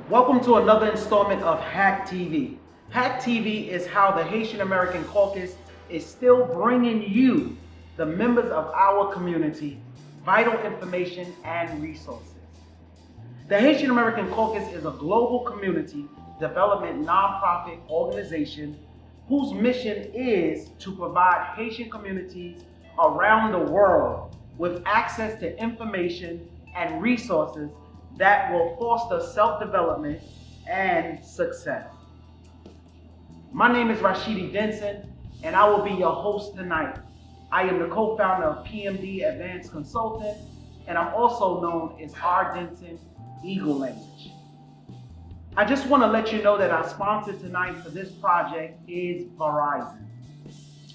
Welcome to another installment of Hack TV. Hack TV is how the Haitian American Caucus is still bringing you, the members of our community, vital information and resources. The Haitian American Caucus is a global community development nonprofit organization whose mission is to provide Haitian communities around the world with access to information and resources that will foster self-development and success. My name is Rashidi Denson, and I will be your host tonight. I am the co-founder of PMD Advanced Consultant, and I'm also known as R. Denson Eagle Language. I just want to let you know that our sponsor tonight for this project is Verizon.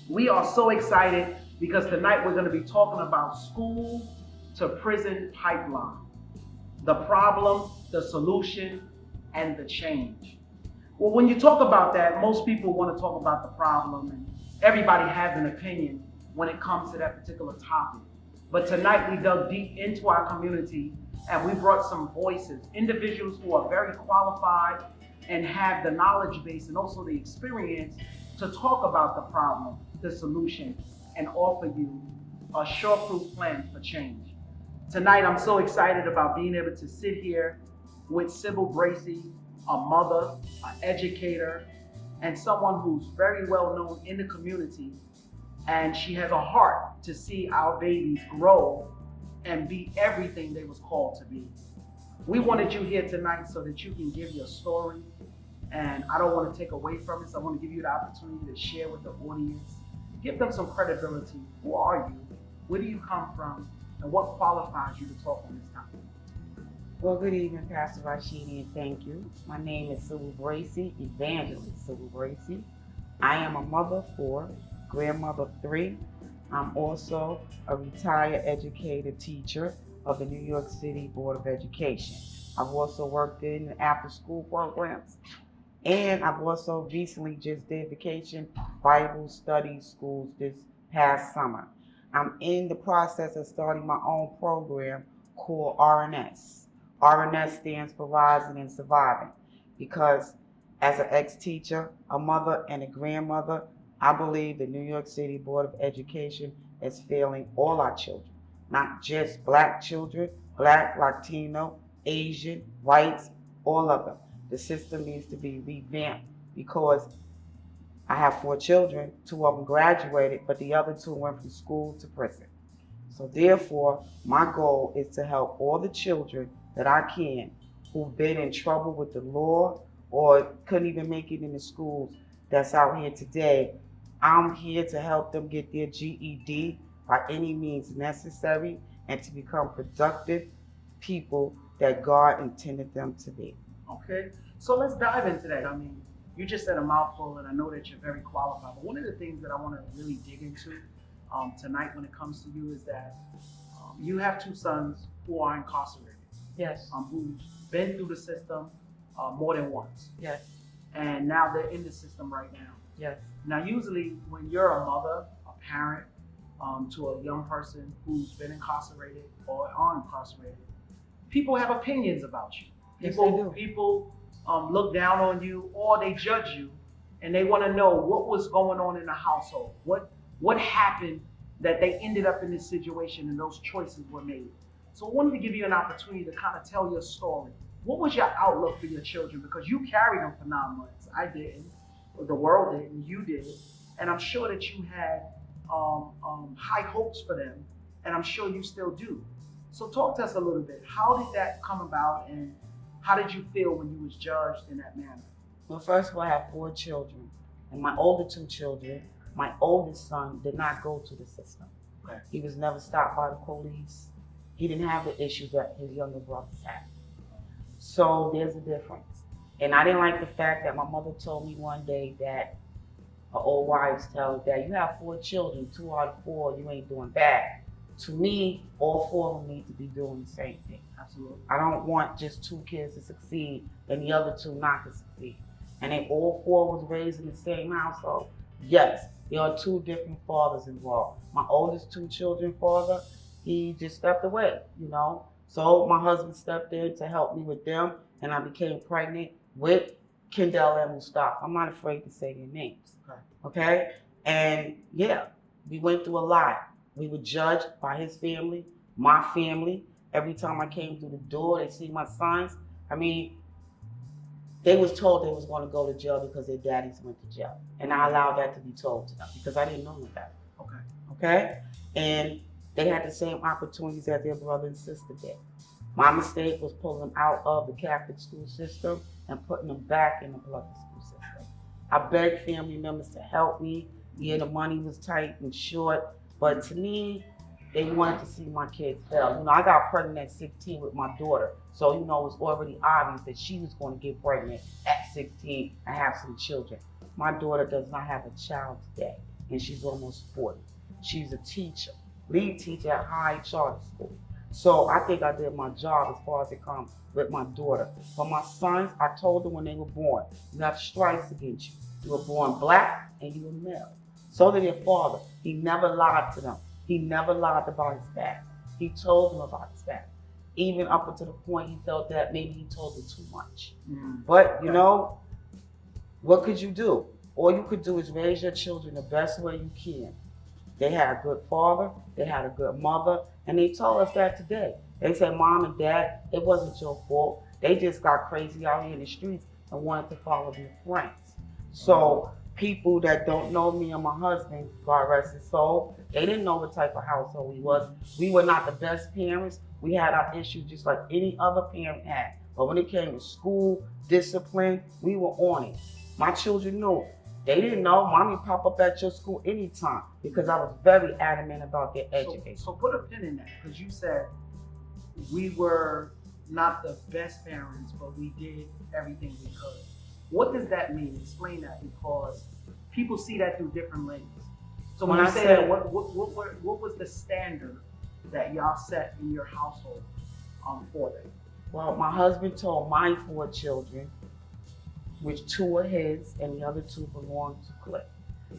We are so excited because tonight we're going to be talking about school to prison pipeline. The problem, the solution, and the change. Well, when you talk about that, most people want to talk about the problem, and everybody has an opinion when it comes to that particular topic. But tonight we dug deep into our community and we brought some voices, individuals who are very qualified and have the knowledge base and also the experience to talk about the problem, the solution, and offer you a sure-proof plan for change. Tonight, I'm so excited about being able to sit here with Sybil Bracy, a mother, an educator, and someone who's very well known in the community. And she has a heart to see our babies grow and be everything they was called to be. We wanted you here tonight so that you can give your story. And I don't want to take away from it, so I want to give you the opportunity to share with the audience. Give them some credibility. Who are you? Where do you come from? And what qualifies you to talk on this topic? Well, good evening, Pastor Rashidi, and thank you. My name is Sybil Bracy, Evangelist Sybil Bracy. I am a mother of 4, grandmother of 3. I'm also a retired educated teacher of the New York City Board of Education. I've also worked in the after-school programs, and I've also recently just did vacation Bible study schools this past summer. I'm in the process of starting my own program called RNS. RNS stands for Rising and Surviving, because as an ex-teacher, a mother, and a grandmother, I believe the New York City Board of Education is failing all our children, not just Black children, Black, Latino, Asian, whites, all of them. The system needs to be revamped because I have 4 children, 2 of them graduated, but the other 2 went from school to prison. So therefore, my goal is to help all the children that I can who've been in trouble with the law or couldn't even make it in the schools that's out here today. I'm here to help them get their GED by any means necessary and to become productive people that God intended them to be. Okay, so let's dive into that. I mean, you just said a mouthful, and I know that you're very qualified. But one of the things that I want to really dig into tonight when it comes to you is that you have 2 sons who are incarcerated. Yes. Who've been through the system more than once. Yes. And now they're in the system right now. Yes. Now, usually when you're a mother, a parent to a young person who's been incarcerated or are incarcerated, people have opinions about you. People, Yes, they do. People look down on you, or they judge you, and they want to know what was going on in the household. What happened that they ended up in this situation and those choices were made. So I wanted to give you an opportunity to kind of tell your story. What was your outlook for your children? Because you carried them for 9 months. I didn't. The world didn't. You did. And I'm sure that you had high hopes for them, and I'm sure you still do. So talk to us a little bit. How did that come about, and how did you feel when you was judged in that manner? Well, first of all, I have 4 children, and my older 2 children, my oldest son did not go to the system. Okay. He was never stopped by the police. He didn't have the issues that his younger brothers had. So there's a difference. And I didn't like the fact that my mother told me one day that her old wives tell her that you have 4 children, 2 out of 4, you ain't doing bad. To me, all 4 of them need to be doing the same thing. Absolutely. I don't want just 2 kids to succeed and the other 2 not to succeed. And if all 4 was raised in the same household, yes, there are 2 different fathers involved. My oldest 2 children father, he just stepped away, So my husband stepped in to help me with them, and I became pregnant with Kendall and Mustafa. I'm not afraid to say their names. Okay? And yeah, we went through a lot. We were judged by his family, my family. Every time I came through the door, they see my sons. I mean, they was told they was going to go to jail because their daddies went to jail. And I allowed that to be told to them because I didn't know about it. Okay. Okay? And they had the same opportunities that their brother and sister did. My mistake was pulling them out of the Catholic school system and putting them back in the public school system. I begged family members to help me. Yeah, the money was tight and short, but to me, they wanted to see my kids fail. You know, I got pregnant at 16 with my daughter, so you know it was already obvious that she was going to get pregnant at 16 and have some children. My daughter does not have a child today, and she's almost 40. She's a teacher, lead teacher at High Charter School. So I think I did my job as far as it comes with my daughter. For my sons, I told them when they were born, you have stripes against you. You were born black and you were male. So did their father. He never lied to them. He never lied about his past. He told them about his past. Even up until the point he felt that maybe he told them too much. But you know, what could you do? All you could do is raise your children the best way you can. They had a good father, they had a good mother, and they told us that today. They said, Mom and Dad, it wasn't your fault. They just got crazy out here in the streets and wanted to follow their friends. So people that don't know me and my husband, God rest his soul, they didn't know what type of household we was. We were not the best parents. We had our issues just like any other parent had. But when it came to school, discipline, we were on it. My children knew. They didn't know Mommy pop up at your school anytime because I was very adamant about their education. So put a pin in that, because you said we were not the best parents, but we did everything we could. What does that mean? Explain that, because people see that through different lenses. So when you say that, what was the standard that y'all set in your household for that? Well, my husband told my 4 children, which 2 are his and the other 2 belong to Cliff.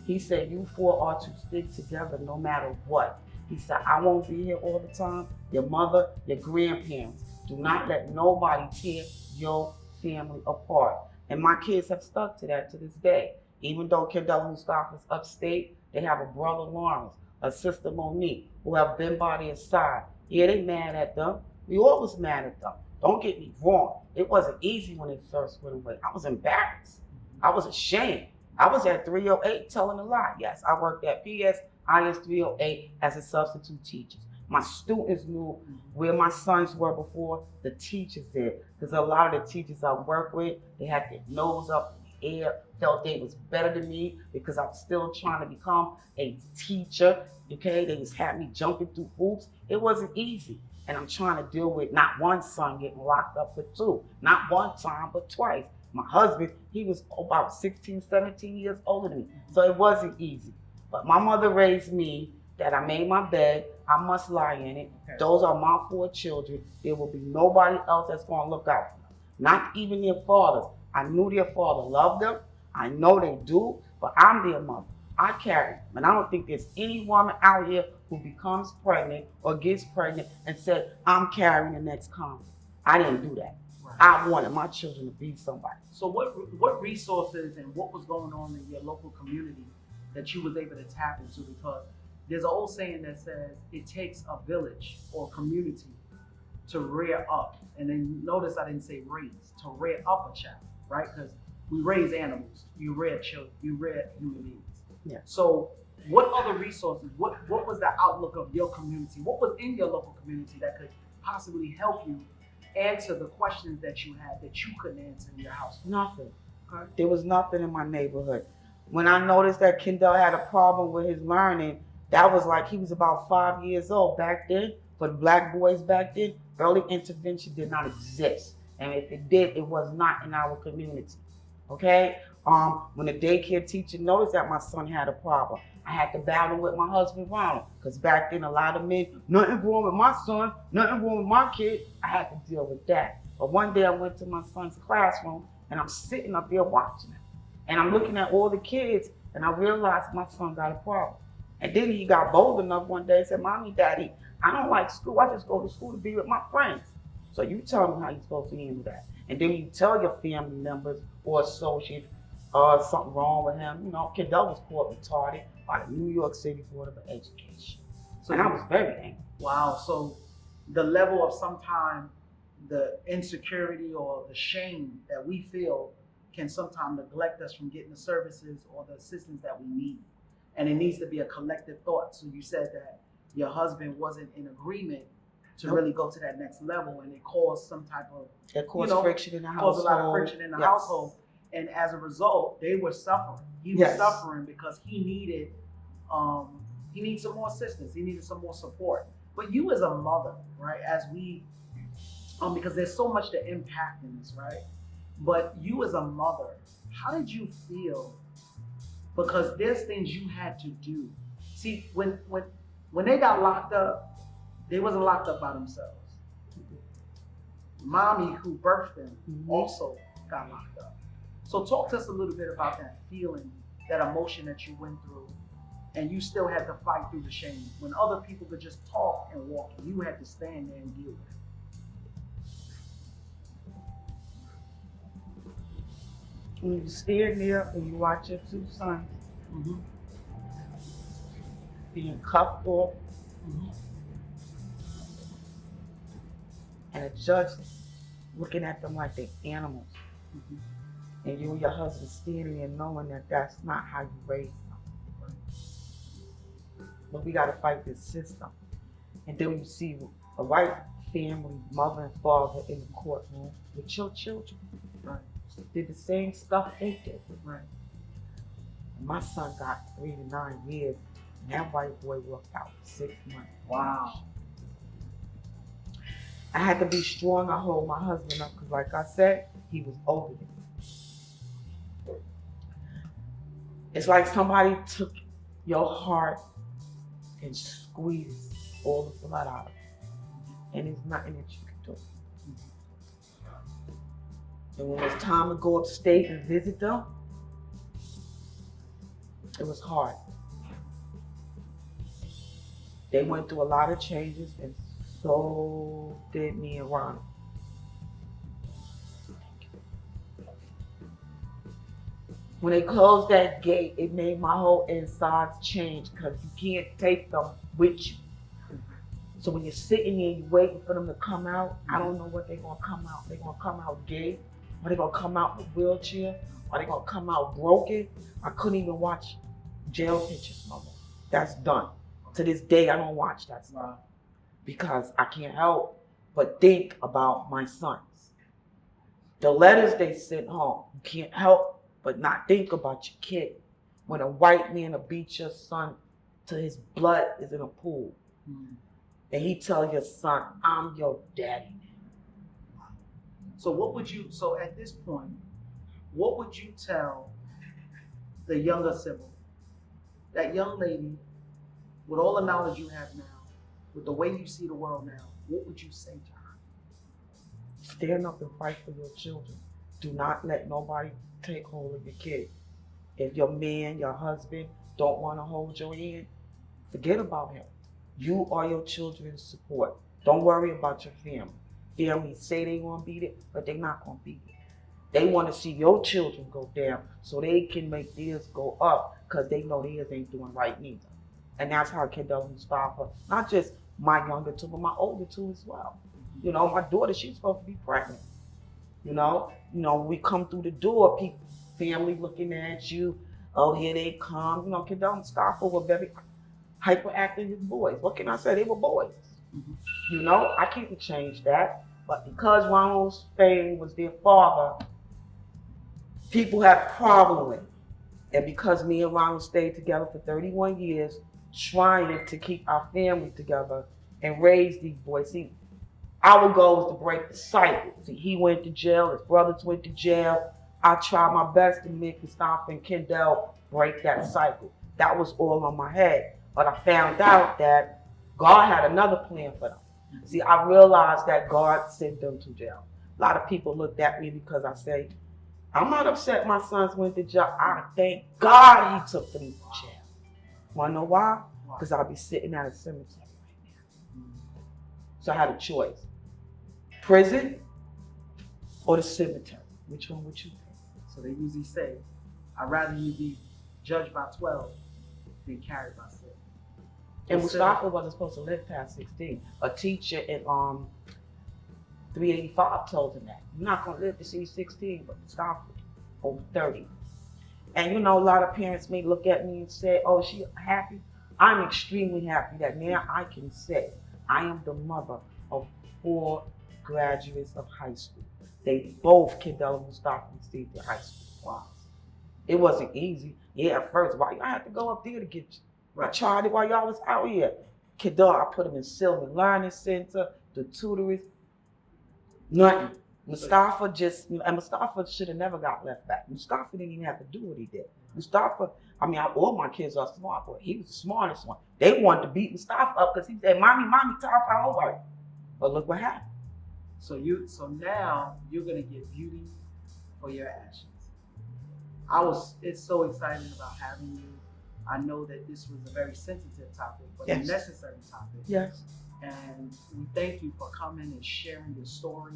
He said, you 4 are to stick together no matter what. He said, I won't be here all the time. Your mother, your grandparents. Do not let nobody tear your family apart. And my kids have stuck to that to this day. Even though Kendall and Mustafa is upstate, they have a brother Lawrence, a sister Monique, who have been by their side. Yeah, they mad at them. We all was mad at them. Don't get me wrong. It wasn't easy when it first went away. I was embarrassed. I was ashamed. I was at 308 telling a lie. Yes, I worked at IS 308 as a substitute teacher. My students knew where my sons were before the teachers did. Because a lot of the teachers I work with, they had their nose up in the air, felt they was better than me because I'm still trying to become a teacher. Okay, they just had me jumping through hoops. It wasn't easy. And I'm trying to deal with not one son getting locked up for 2, not one time, but twice. My husband, he was about 16, 17 years older than me. So it wasn't easy. But my mother raised me that I made my bed, I must lie in it. Okay. Those are my 4 children. There will be nobody else that's going to look out for them. Not even their fathers. I knew their father loved them. I know they do, but I'm their mother. I carry them. And I don't think there's any woman out here who becomes pregnant or gets pregnant and said, I'm carrying the next convict. I didn't do that. Right. I wanted my children to be somebody. So what resources and what was going on in your local community that you was able to tap into? Because there's an old saying that says it takes a village or community to rear up. And then notice I didn't say raise, to rear up a child, right? Because we raise animals, you rear children, you rear human beings. Yeah. So what other resources, what was the outlook of your community? What was in your local community that could possibly help you answer the questions that you had that you couldn't answer in your house? Nothing. Okay. There was nothing in my neighborhood. When I noticed that Kendall had a problem with his learning, that was like he was about 5 years old back then. For the black boys back then, early intervention did not exist. And if it did, it was not in our community. Okay? When the daycare teacher noticed that my son had a problem, I had to battle with my husband, Ronald. Because back then, a lot of men, nothing wrong with my son, nothing wrong with my kid. I had to deal with that. But one day I went to my son's classroom and I'm sitting up there watching him. And I'm looking at all the kids and I realized my son got a problem. And then he got bold enough one day and said, Mommy, Daddy, I don't like school. I just go to school to be with my friends. So you tell me how you're supposed to handle that. And then you tell your family members or associates something wrong with him. You know, Kendall was caught retarded by the New York City Board of Education. And I was very angry. Wow. So the level of sometimes the insecurity or the shame that we feel can sometimes neglect us from getting the services or the assistance that we need. And it needs to be a collective thought. So you said that your husband wasn't in agreement to really go to that next level, and it caused some type of friction in the household. Caused a lot of friction in the household. And as a result, they were suffering. He was suffering because he needed some more assistance. He needed some more support. But you as a mother, right, as we because there's so much to impact in this, right? But you as a mother, how did you feel? Because there's things you had to do. See, when they got locked up, they wasn't locked up by themselves. Mommy, who birthed them, also got locked up. So talk to us a little bit about that feeling, that emotion that you went through, and you still had to fight through the shame. When other people could just talk and walk, and you had to stand there and deal with it. When you stand there and you watch your two sons being cuffed off, and a judge looking at them like they're animals, and you and your husband standing there knowing that that's not how you raise them. But we got to fight this system. And then you see a white family, mother and father in the courtroom with your children. Did the same stuff they did. My son got 3 to 9 years, and that white boy worked out for 6 months. Wow. I had to be strong. I hold my husband up because, like I said, he was older than me. It's like somebody took your heart and squeezed all the blood out of it, and there's nothing that you can do. And when it was time to go upstate and visit them, it was hard. They went through a lot of changes, and so did me and Ronald. When they closed that gate, it made my whole insides change because you can't take them with you. So when you're sitting there, you're waiting for them to come out, I don't know what they're gonna come out. They're gonna come out gay, or they're gonna come out with a wheelchair, or they're gonna come out broken. I couldn't even watch jail pictures no more. That's done. To this day, I don't watch that stuff because I can't help but think about my sons. The letters they sent home, you can't help but not think about your kid. When a white man will beat your son till his blood is in a pool, and he tell your son, I'm your daddy. So at this point, what would you tell the younger sibling, that young lady, with all the knowledge you have now, with the way you see the world now, what would you say to her? Stand up and fight for your children. Do not let nobody take hold of your kid. If your man, your husband don't want to hold your hand, forget about him. You are your children's support. Don't worry about your family. Families say they want to be there, but they're not going to be there. They want to see your children go down so they can make theirs go up because they know theirs ain't doing right neither. And that's how Kendall and Mustafa, not just my younger two, but my older two as well. You know, my daughter, she's supposed to be pregnant. You know, when we come through the door, people, family looking at you, oh, here they come. You know, Kendall and Mustafa were very hyperactive as boys. What can I say? They were boys. You know, I can't change that. But because Ronald Spain was their father, people have problem with it. And because me and Ronald stayed together for 31 years, trying to keep our family together and raise these boys. See, our goal was to break the cycle. See, he went to jail, his brothers went to jail. I tried my best to make Mustafa and Kendall break that cycle. That was all on my head. But I found out that God had another plan for them. See, I realized that God sent them to jail. A lot of people looked at me because I say, I'm not upset my sons went to jail. I thank God he took them to jail. Wanna know why? Because I'll be sitting at a cemetery right now. So I had a choice. Prison or the cemetery. Which one would you pick? So they usually say, I'd rather you be judged by 12 than carried by 6. And Mustafa wasn't supposed to live past 16. A teacher in 385 told him that. You're not gonna live to see 16, but Mustafa over 30. And you know, a lot of parents may look at me and say, oh, is she happy? I'm extremely happy that now I can say I am the mother of 4 graduates of high school. They both, Kendall and Mustafa, received their high school diplomas. It wasn't easy. Yeah, at first, why y'all have to go up there to get you? Right. I tried it while y'all was out here. Kendall, I put him in Silver Learning Center, the tutorage, nothing. Mustafa Mustafa should have never got left back. Mustafa didn't even have to do what he did. Mustafa, all my kids are smart, but he was the smartest one. They wanted to beat Mustafa up because he said, Mommy, top our homework. But look what happened. So now you're gonna get beauty for your ashes. It's so exciting about having you. I know that this was a very sensitive topic, but a necessary topic. Yes. And we thank you for coming and sharing your story.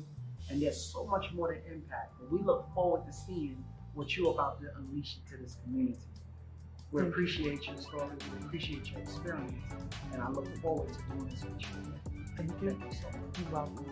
And there's so much more to impact. And we look forward to seeing what you're about to unleash into this community. We appreciate your story. We appreciate your experience. And I look forward to doing this with you again. Thank you. Thank you so much. You're welcome.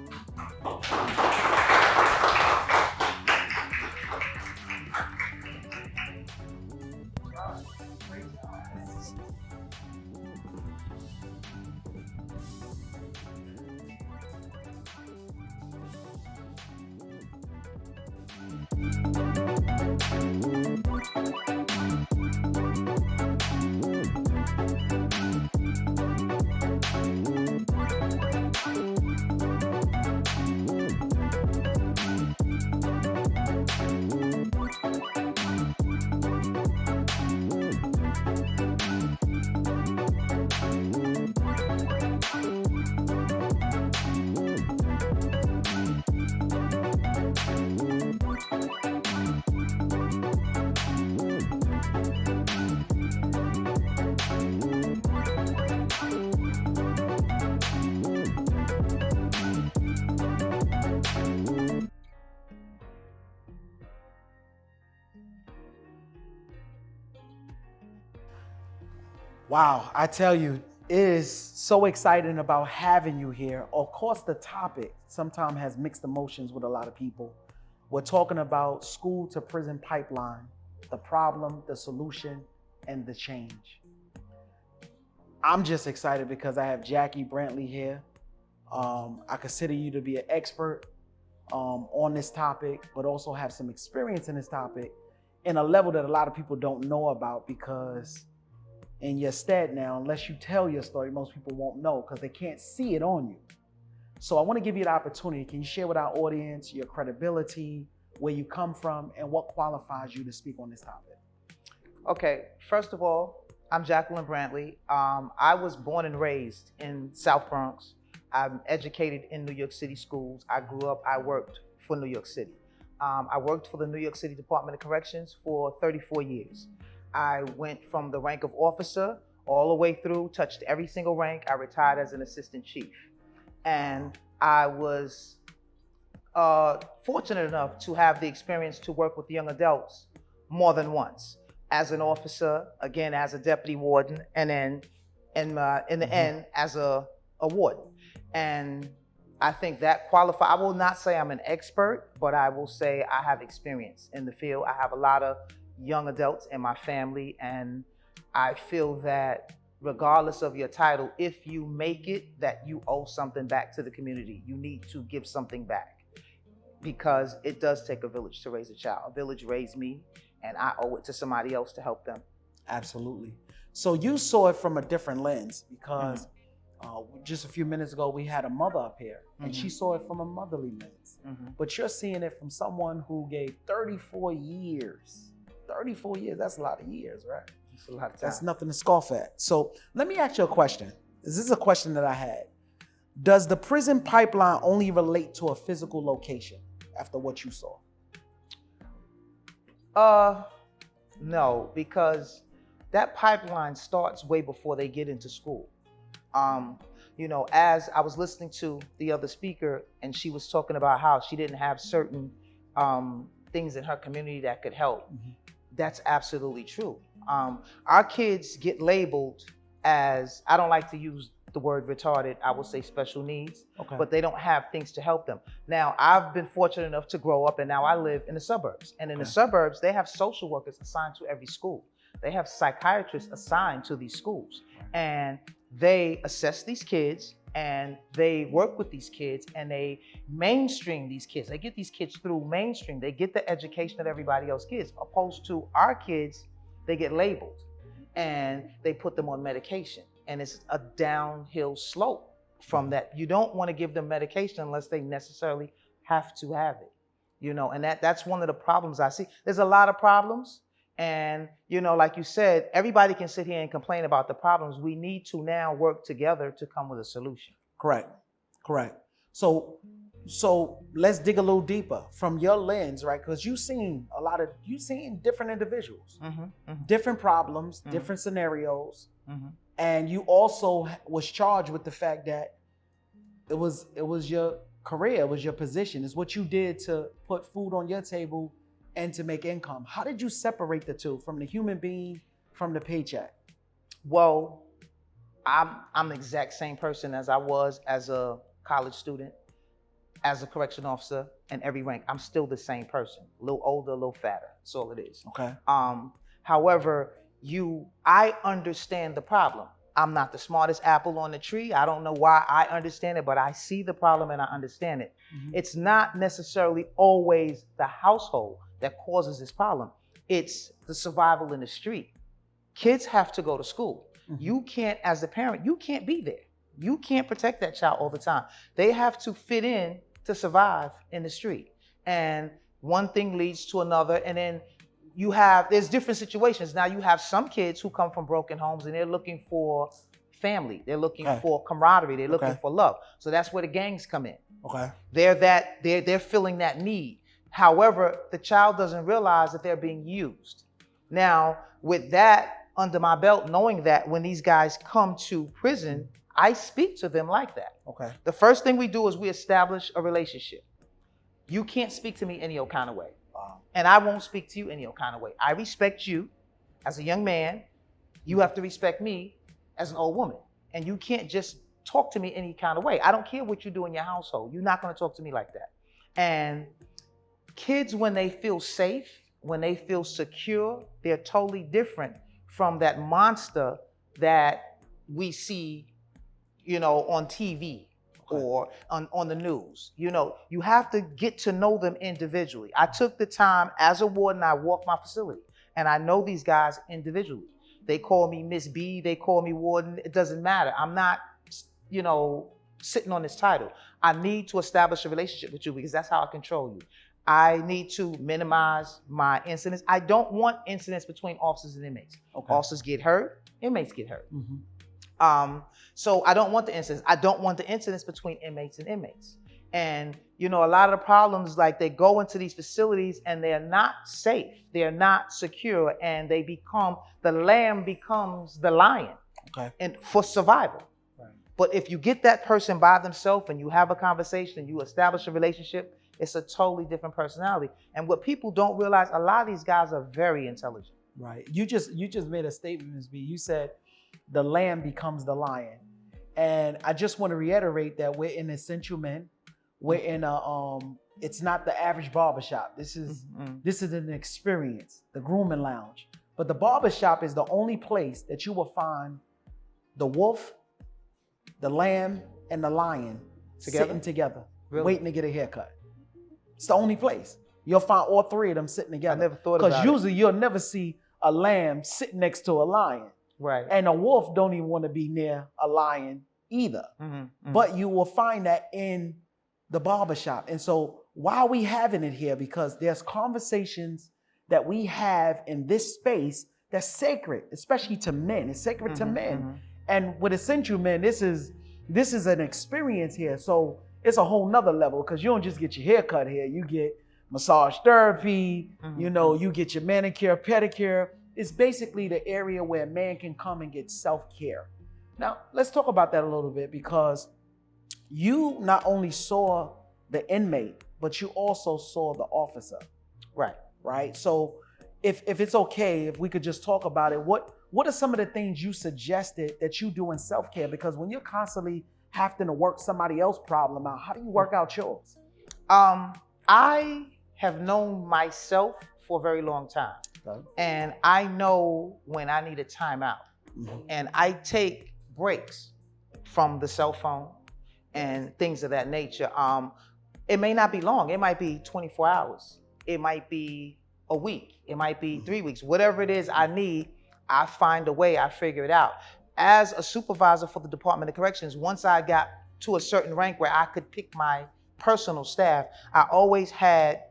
Wow, I tell you, it is so exciting about having you here. Of course, the topic sometimes has mixed emotions with a lot of people. We're talking about school to prison pipeline, the problem, the solution, and the change. I'm just excited because I have Jackie Brantley here. I consider you to be an expert on this topic, but also have some experience in this topic in a level that a lot of people don't know about, because in your stead now, unless you tell your story, most people won't know because they can't see it on you. So I want to give you the opportunity. Can you share with our audience your credibility, where you come from, and what qualifies you to speak on this topic? Okay, first of all, I'm Jacqueline Brantley. I was born and raised in South Bronx. I'm educated in New York City schools. I worked for New York City. I worked for the New York City Department of Corrections for 34 years. I went from the rank of officer all the way through, touched every single rank. I retired as an assistant chief. And I was fortunate enough to have the experience to work with young adults more than once. As an officer, again, as a deputy warden, and then in the end, as a warden. And I think that qualifies. I will not say I'm an expert, but I will say I have experience in the field. I have a lot of young adults in my family, and I feel that regardless of your title, if you make it, that you owe something back to the community. You need to give something back, because it does take a village to raise a child. A village raised me, and I owe it to somebody else to help them. Absolutely. So you saw it from a different lens, because just a few minutes ago, we had a mother up here, and she saw it from a motherly lens. But you're seeing it from someone who gave 34 years. 34 years, that's a lot of years, right? It's a lot of time. That's nothing to scoff at. So let me ask you a question. This is a question that I had. Does the prison pipeline only relate to a physical location after what you saw? No, because that pipeline starts way before they get into school. You know, as I was listening to the other speaker, and she was talking about how she didn't have certain things in her community that could help. That's absolutely true. Our kids get labeled as, I don't like to use the word retarded, I will say special needs, but they don't have things to help them. Now, I've been fortunate enough to grow up, and now I live in the suburbs. And in the suburbs, they have social workers assigned to every school. They have psychiatrists assigned to these schools. And they assess these kids, and they work with these kids, and they mainstream these kids. They get these kids through mainstream. They get the education that everybody else gets, opposed to our kids, they get labeled and they put them on medication. And it's a downhill slope from that. You don't want to give them medication unless they necessarily have to have it, you know, and that's one of the problems I see. There's a lot of problems. And, you know, like you said, everybody can sit here and complain about the problems. We need to now work together to come with a solution. Correct. So let's dig a little deeper from your lens, right? Because you've seen different individuals, different problems, different scenarios. And you also was charged with the fact that it was your career, it was your position, it's what you did to put food on your table and to make income. How did you separate the two, from the human being, from the paycheck? Well, I'm the exact same person as I was as a college student, as a correction officer, in every rank. I'm still the same person, a little older, a little fatter. That's all it is. Okay. However, I understand the problem. I'm not the smartest apple on the tree. I don't know why I understand it, but I see the problem and I understand it. It's not necessarily always the household that causes this problem. It's the survival in the street. Kids have to go to school. You can't, as the parent, you can't be there. You can't protect that child all the time. They have to fit in to survive in the street. And one thing leads to another, and then there's different situations. Now you have some kids who come from broken homes and they're looking for family. They're looking for camaraderie. They're looking for love. So that's where the gangs come in. They're filling that need. However, the child doesn't realize that they're being used. Now, with that under my belt, knowing that when these guys come to prison, I speak to them like that. The first thing we do is we establish a relationship. You can't speak to me any old kind of way. And I won't speak to you any old kind of way. I respect you as a young man. You have to respect me as an old woman. And you can't just talk to me any kind of way. I don't care what you do in your household. You're not going to talk to me like that. And kids, when they feel safe, when they feel secure, they're totally different from that monster that we see, you know, on TV. Or on the news. You know, you have to get to know them individually. I took the time as a warden, I walked my facility, and I know these guys individually. They call me Miss B, they call me warden, it doesn't matter. I'm not, you know, sitting on this title. I need to establish a relationship with you because that's how I control you. I need to minimize my incidents. I don't want incidents between officers and inmates. Officers get hurt, inmates get hurt. So I don't want the incidents. I don't want the incidents between inmates and inmates. And, you know, a lot of the problems, like they go into these facilities and they're not safe. They're not secure, and the lamb becomes the lion and for survival. But if you get that person by themselves and you have a conversation and you establish a relationship, it's a totally different personality. And what people don't realize, a lot of these guys are very intelligent. Right. You just made a statement, Ms. B. You said the lamb becomes the lion. And I just want to reiterate that we're in Essential Men. We're in it's not the average barbershop. This is an experience, the grooming lounge. But the barbershop is the only place that you will find the wolf, the lamb, and the lion sitting together, waiting to get a haircut. It's the only place. You'll find all three of them sitting together. I never thought about it. Because usually you'll never see a lamb sitting next to a lion. Right. And a wolf don't even want to be near a lion either. But you will find that in the barbershop. And so why are we having it here? Because there's conversations that we have in this space that's sacred, especially to men. It's sacred to men. And with Essential Men, this is an experience here. So it's a whole nother level, because you don't just get your hair cut here. You get massage therapy, you know, you get your manicure, pedicure. It's basically the area where a man can come and get self-care. Now, let's talk about that a little bit, because you not only saw the inmate, but you also saw the officer. Right? So if it's okay, if we could just talk about it, what are some of the things you suggested that you do in self-care? Because when you're constantly having to work somebody else's problem out, how do you work out yours? I have known myself for a very long time. Okay. And I know when I need a timeout. Mm-hmm. And I take breaks from the cell phone and things of that nature. It may not be long. It might be 24 hours. It might be a week. It might be 3 weeks. Whatever it is I need, I find a way, I figure it out. As a supervisor for the Department of Corrections, once I got to a certain rank where I could pick my personal staff, I always had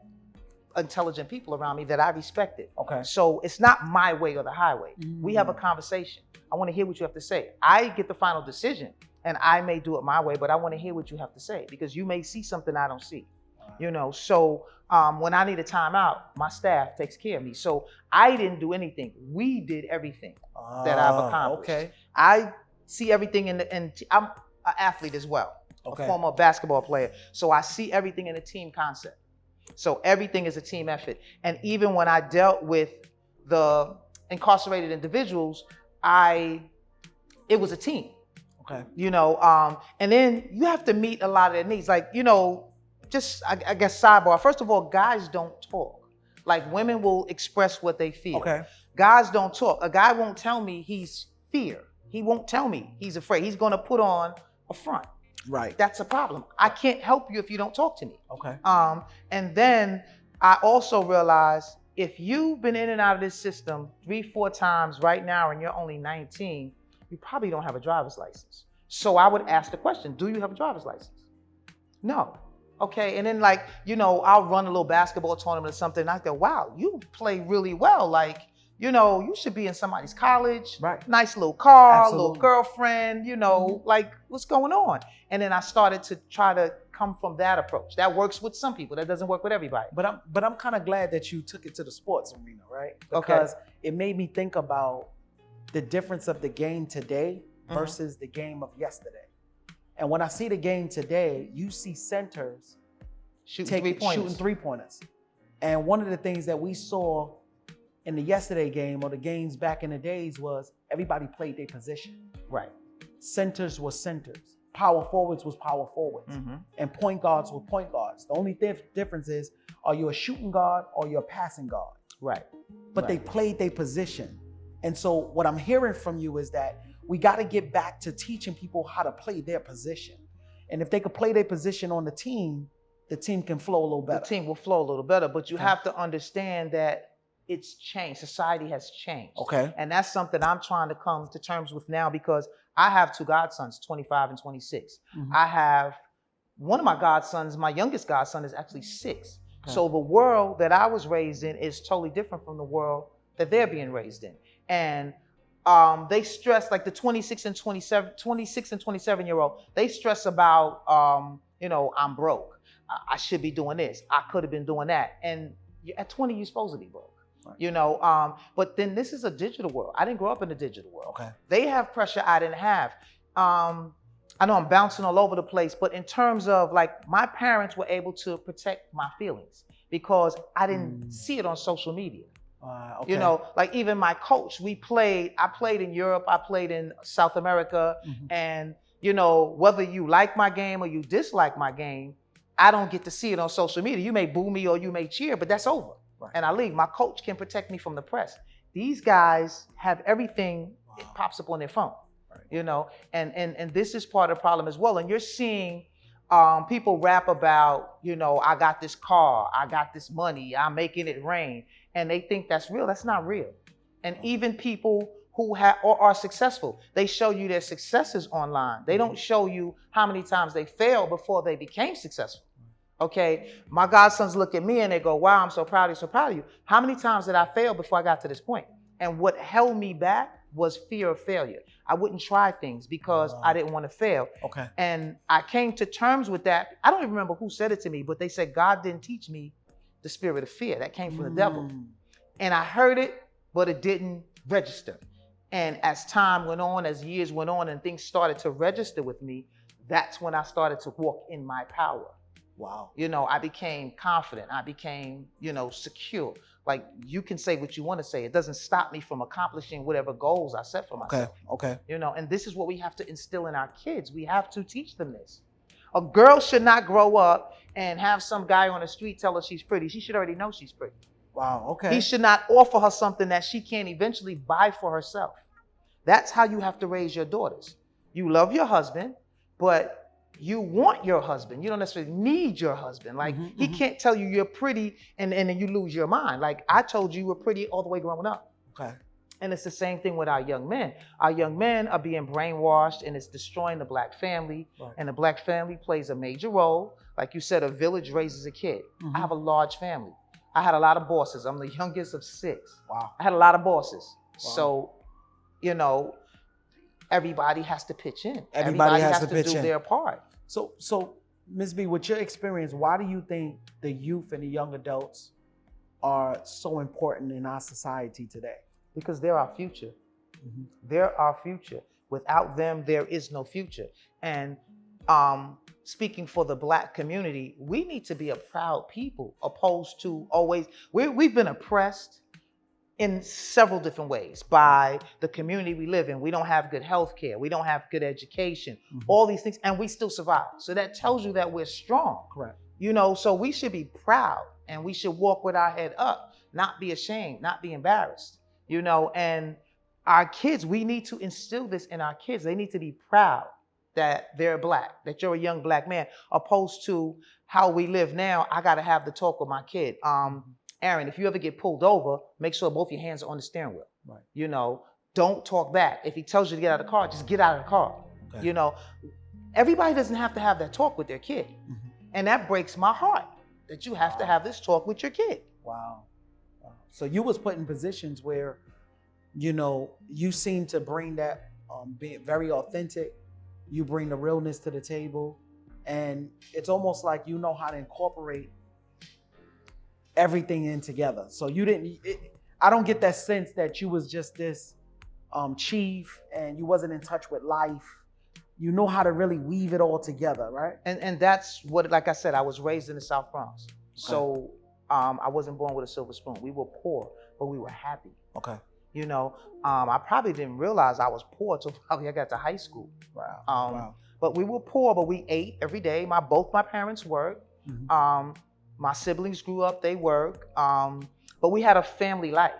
intelligent people around me that I respected. Okay. So it's not my way or the highway. We have a conversation. I want to hear what you have to say. I get the final decision, and I may do it my way, but I want to hear what you have to say, because you may see something I don't see. So when I need a timeout, my staff takes care of me. So I didn't do anything. We did everything that I've accomplished. Okay. I see everything and I'm an athlete as well, Okay. a former basketball player. So I see everything in a team concept. So everything is a team effort. And even when I dealt with the incarcerated individuals, it was a team. Okay. And then you have to meet a lot of their needs. Like, just, I guess, sidebar. First of all, guys don't talk. Like, women will express what they feel. Okay. Guys don't talk. A guy won't tell me he's fear. He won't tell me he's afraid. He's going to put on a front. Right. That's a problem. I can't help you if you don't talk to me. Okay. And then I also realized, if you've been in and out of this system 3-4 times right now and you're only 19, you probably don't have a driver's license. So I would ask the question, do you have a driver's license? No. Okay. And then, I'll run a little basketball tournament or something, and I go, wow, you play really well. Like, you should be in somebody's college. Right. Nice little car, Absolutely. little girlfriend, like, what's going on? And then I started to try to come from that approach. That works with some people. That doesn't work with everybody. But I'm kind of glad that you took it to the sports arena, right? Okay. Because it made me think about the difference of the game today versus the game of yesterday. And when I see the game today, you see centers Shooting three-pointers. And one of the things that we saw in the yesterday game, or the games back in the days, was everybody played their position. Right. Centers were centers. Power forwards was power forwards. And point guards were point guards. The only difference is, are you a shooting guard or you're a passing guard? Right. But they played their position. And so what I'm hearing from you is that we got to get back to teaching people how to play their position. And if they could play their position on the team can flow a little better. The team will flow a little better, but you have to understand that it's changed. Society has changed. Okay. And that's something I'm trying to come to terms with now, because I have 2 godsons, 25 and 26. I have one of my godsons, my youngest godson, is actually 6. Okay. So the world that I was raised in is totally different from the world that they're being raised in. And they stress, like the 26 and 27-year-old, they stress about, I'm broke. I should be doing this. I could have been doing that. And at 20, you're supposed to be broke. Right. But then this is a digital world. I didn't grow up in the digital world. Okay. They have pressure I didn't have. I know I'm bouncing all over the place, but in terms of, like, my parents were able to protect my feelings because I didn't see it on social media. Okay. Like, even my coach, I played in Europe, I played in South America, and, whether you like my game or you dislike my game, I don't get to see it on social media. You may boo me or you may cheer, but that's over. Right. And I leave. My coach can protect me from the press. These guys have everything, it pops up on their phone, right. And this is part of the problem as well. And you're seeing people rap about, I got this car, I got this money, I'm making it rain. And they think that's real. That's not real. And even people who are successful, they show you their successes online. They don't show you how many times they failed before they became successful. Okay, my godsons look at me and they go, wow, I'm so proud of you. How many times did I fail before I got to this point? And what held me back was fear of failure. I wouldn't try things because I didn't want to fail. Okay. And I came to terms with that. I don't even remember who said it to me, but they said God didn't teach me the spirit of fear. That came from the devil. And I heard it, but it didn't register. And as time went on, as years went on, and things started to register with me, that's when I started to walk in my power. Wow. You know, I became confident. I became, secure. Like, you can say what you want to say. It doesn't stop me from accomplishing whatever goals I set for myself. Okay. And this is what we have to instill in our kids. We have to teach them this. A girl should not grow up and have some guy on the street tell her she's pretty. She should already know she's pretty. Wow, okay. He should not offer her something that she can't eventually buy for herself. That's how you have to raise your daughters. You love your husband, but you want your husband. You don't necessarily need your husband. Like, he can't tell you you're pretty and then you lose your mind. Like, I told you were pretty all the way growing up. Okay. And it's the same thing with our young men. Our young men are being brainwashed, and it's destroying the black family. Right. And the black family plays a major role. Like you said, a village raises a kid. I have a large family. I had a lot of bosses. I'm the youngest of 6. Wow. I had a lot of bosses. Wow. So, everybody has to pitch in. Everybody has to do their part. So, Ms. B, with your experience, why do you think the youth and the young adults are so important in our society today? Because they're our future. They're our future. Without them, there is no future. And speaking for the black community, we need to be a proud people, opposed to always, we've been oppressed in several different ways by the community we live in. We don't have good health care. We don't have good education, all these things, and we still survive. So that tells you that we're strong. Correct. So we should be proud, and we should walk with our head up, not be ashamed, not be embarrassed. And our kids, we need to instill this in our kids. They need to be proud that they're black, that you're a young black man, opposed to how we live now. I got to have the talk with my kid. Aaron, if you ever get pulled over, make sure both your hands are on the steering wheel. Right. Don't talk back. If he tells you to get out of the car, just get out of the car. Okay. Everybody doesn't have to have that talk with their kid. And that breaks my heart, that you have to have this talk with your kid. Wow. So you was put in positions where, you seem to bring that, being very authentic. You bring the realness to the table, and it's almost like you know how to incorporate everything in together. So you didn't, I don't get that sense that you was just this chief and you wasn't in touch with life. You know how to really weave it all together, right? And that's what, like I said, I was raised in the South Bronx. Okay. So I wasn't born with a silver spoon. We were poor, but we were happy. Okay. I probably didn't realize I was poor till probably I got to high school. Wow. Wow. But we were poor, but we ate every day. Both my parents worked. My siblings grew up, they work. But we had a family life.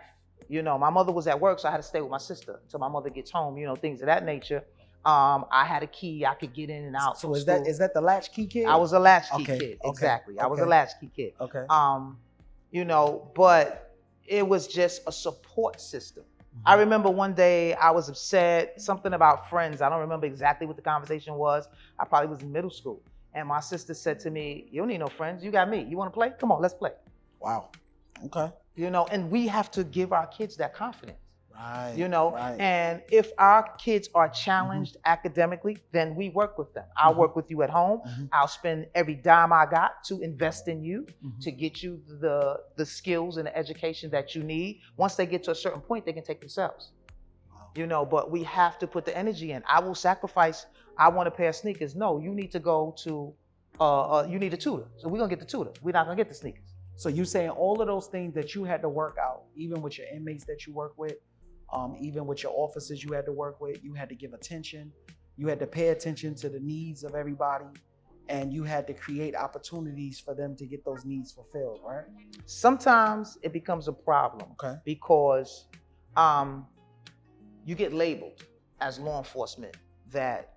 My mother was at work, so I had to stay with my sister until my mother gets home, things of that nature. I had a key, I could get in and out. So is that the latchkey kid? I was a latchkey kid, exactly. I was a latchkey kid. Okay. But it was just a support system. I remember one day I was upset, something about friends. I don't remember exactly what the conversation was. I probably was in middle school. And my sister said to me, "You don't need no friends, you got me. You wanna play? Come on, let's play." Wow, okay. And we have to give our kids that confidence. Right. Right. And if our kids are challenged academically, then we work with them. I'll work with you at home. I'll spend every dime I got to invest in you, to get you the skills and the education that you need. Once they get to a certain point, they can take themselves. Wow. But we have to put the energy in. I will sacrifice, I want a pair of sneakers. No, you need to go to, you need a tutor. So we're gonna get the tutor. We're not gonna get the sneakers. So you saying all of those things that you had to work out, even with your inmates that you work with, even with your officers you had to work with, you had to give attention, you had to pay attention to the needs of everybody, and you had to create opportunities for them to get those needs fulfilled, right? Sometimes it becomes a problem, okay, because you get labeled as law enforcement that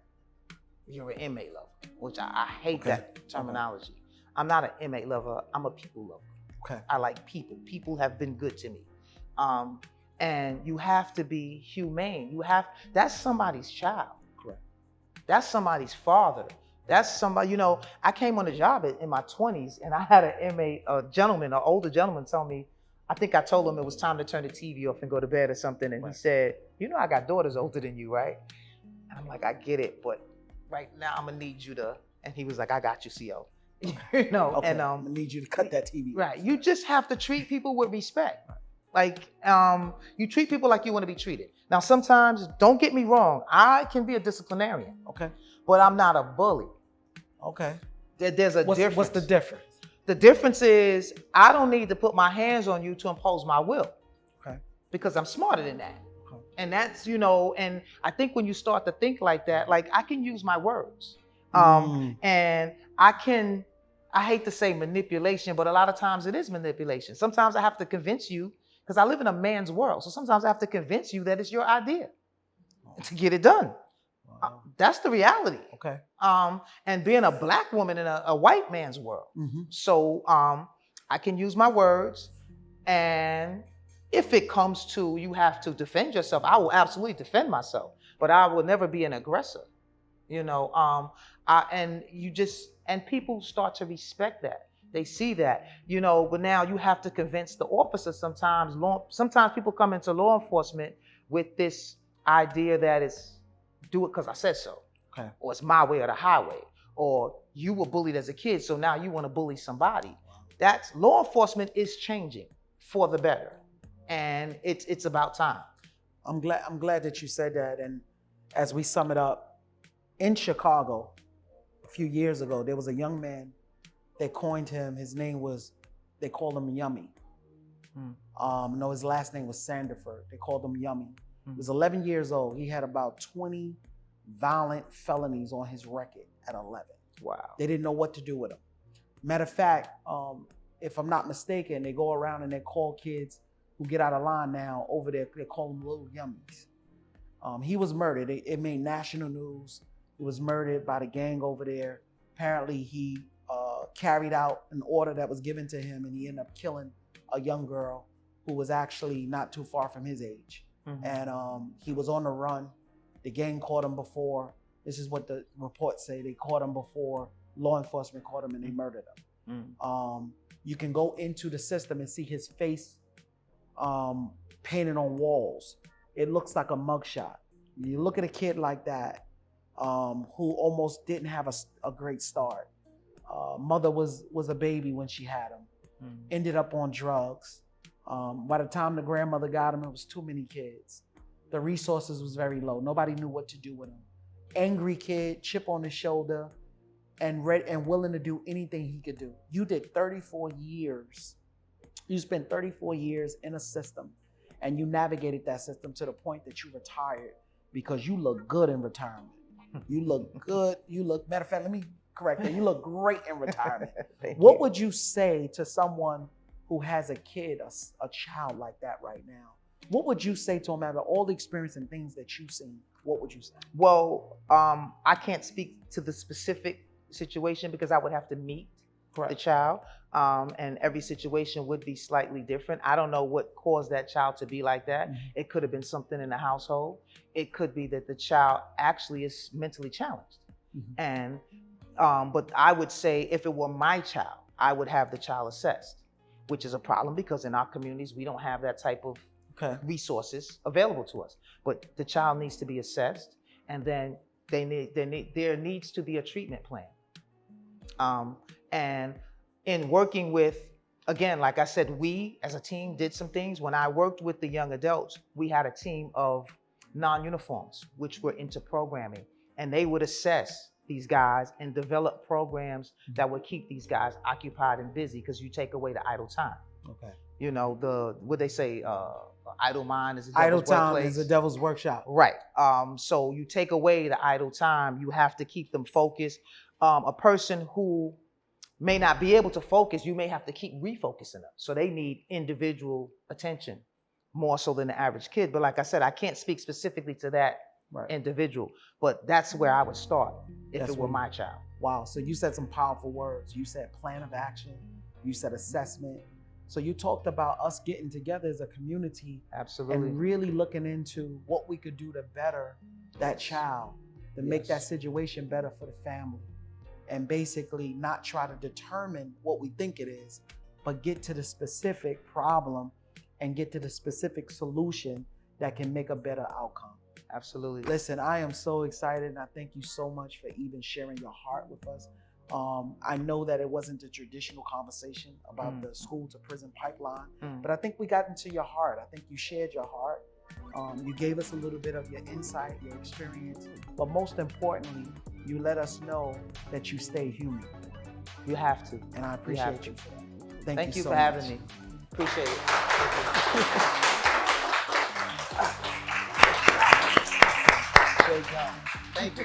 you're an inmate lover, which I hate that terminology. I'm not an inmate lover, I'm a people lover. Okay. I like people. People have been good to me. And you have to be humane. That's somebody's child. Correct. That's somebody's father. That's somebody, I came on the job in my 20s, and I had an inmate, an older gentleman tell me, I think I told him it was time to turn the TV off and go to bed or something. And He said, I got daughters older than you, right? And I'm like, I get it, but right now I'm gonna need you to, and he was like, I got you, CO. Okay. And I need you to cut that TV. Right. You just have to treat people with respect. Like, you treat people like you want to be treated. Now, sometimes, don't get me wrong, I can be a disciplinarian, Okay. but I'm not a bully. Okay. There's a difference. What's the difference? The difference is I don't need to put my hands on you to impose my will. Okay. Because I'm smarter than that. Okay. And that's, and I think when you start to think like that, like I can use my words. And I hate to say manipulation, but a lot of times it is manipulation. Sometimes I have to convince you, because I live in a man's world. So sometimes I have to convince you that it's your idea to get it done. Wow. That's the reality. Okay. And being a black woman in a white man's world. Mm-hmm. So I can use my words, and if it comes to you have to defend yourself, I will absolutely defend myself, but I will never be an aggressor. And people start to respect that. They see that, but now you have to convince the officer sometimes. Sometimes people come into law enforcement with this idea that it's do it because I said so. Okay. Or it's my way or the highway. Or you were bullied as a kid, so now you want to bully somebody. Wow. Law enforcement is changing for the better. And it's about time. I'm glad that you said that. And as we sum it up, in Chicago, a few years ago, there was a young man. They coined him. His name was, they called him Yummy. No, his last name was Sanderford. They called him Yummy. He was 11 years old. He had about 20 violent felonies on his record at 11. Wow. They didn't know what to do with him. Matter of fact, if I'm not mistaken, they go around and they call kids who get out of line now over there, they call them little yummies. He was murdered. It made national news. He was murdered by the gang over there. Apparently he carried out an order that was given to him, and he ended up killing a young girl who was actually not too far from his age. Mm-hmm. And he was on the run. The gang caught him before. This is what the reports say. They caught him before law enforcement caught him, and they murdered him. Mm. You can go into the system and see his face painted on walls. It looks like a mugshot. You look at a kid like that, who almost didn't have a great start. Mother was a baby when she had him. Ended up on drugs. By the time the grandmother got him, it was too many kids. The resources was very low. Nobody knew what to do with him. Angry kid, chip on his shoulder, and willing to do anything he could do. You did 34 years. You spent 34 years in a system, and you navigated that system to the point that you retired because you look good in retirement. You look good. Matter of fact, let me correct that. You look great in retirement. What would you say to someone who has a kid, a child like that right now? What would you say to him after all the experience and things that you've seen? What would you say? Well, I can't speak to the specific situation because I would have to meet the child, and every situation would be slightly different. I don't know what caused that child to be like that. Mm-hmm. It could have been something in the household. It could be that the child actually is mentally challenged. Mm-hmm. And but I would say if it were my child, I would have the child assessed, which is a problem because in our communities, we don't have that type of resources available to us. But the child needs to be assessed, and then there needs to be a treatment plan. And in working with, again, like I said, we as a team did some things. When I worked with the young adults, we had a team of non-uniforms, which were into programming, and they would assess these guys and develop programs that would keep these guys occupied and busy because you take away the idle time. Okay. What they say, idle mind is the devil's workplace. Idle time is the devil's workshop. Right. So you take away the idle time, you have to keep them focused. A person who may not be able to focus, you may have to keep refocusing them. So they need individual attention more so than the average kid. But like I said, I can't speak specifically to that individual, but that's where I would start if it were my child. Wow. So you said some powerful words. You said plan of action. You said assessment. So you talked about us getting together as a community. Absolutely. And really looking into what we could do to better that child, to make that situation better for the family. And basically not try to determine what we think it is, but get to the specific problem and get to the specific solution that can make a better outcome. Absolutely. Listen, I am so excited, and I thank you so much for even sharing your heart with us. I know that it wasn't the traditional conversation about the school to prison pipeline, but I think we got into your heart. I think you shared your heart. You gave us a little bit of your insight, your experience, but most importantly, you let us know that you stay human. You have to. And I appreciate you for that. Thank you so for much. having me. Appreciate it. Great job. Thank you.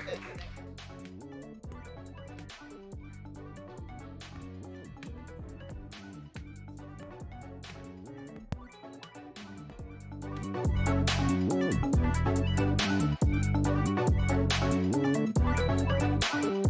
Thank you.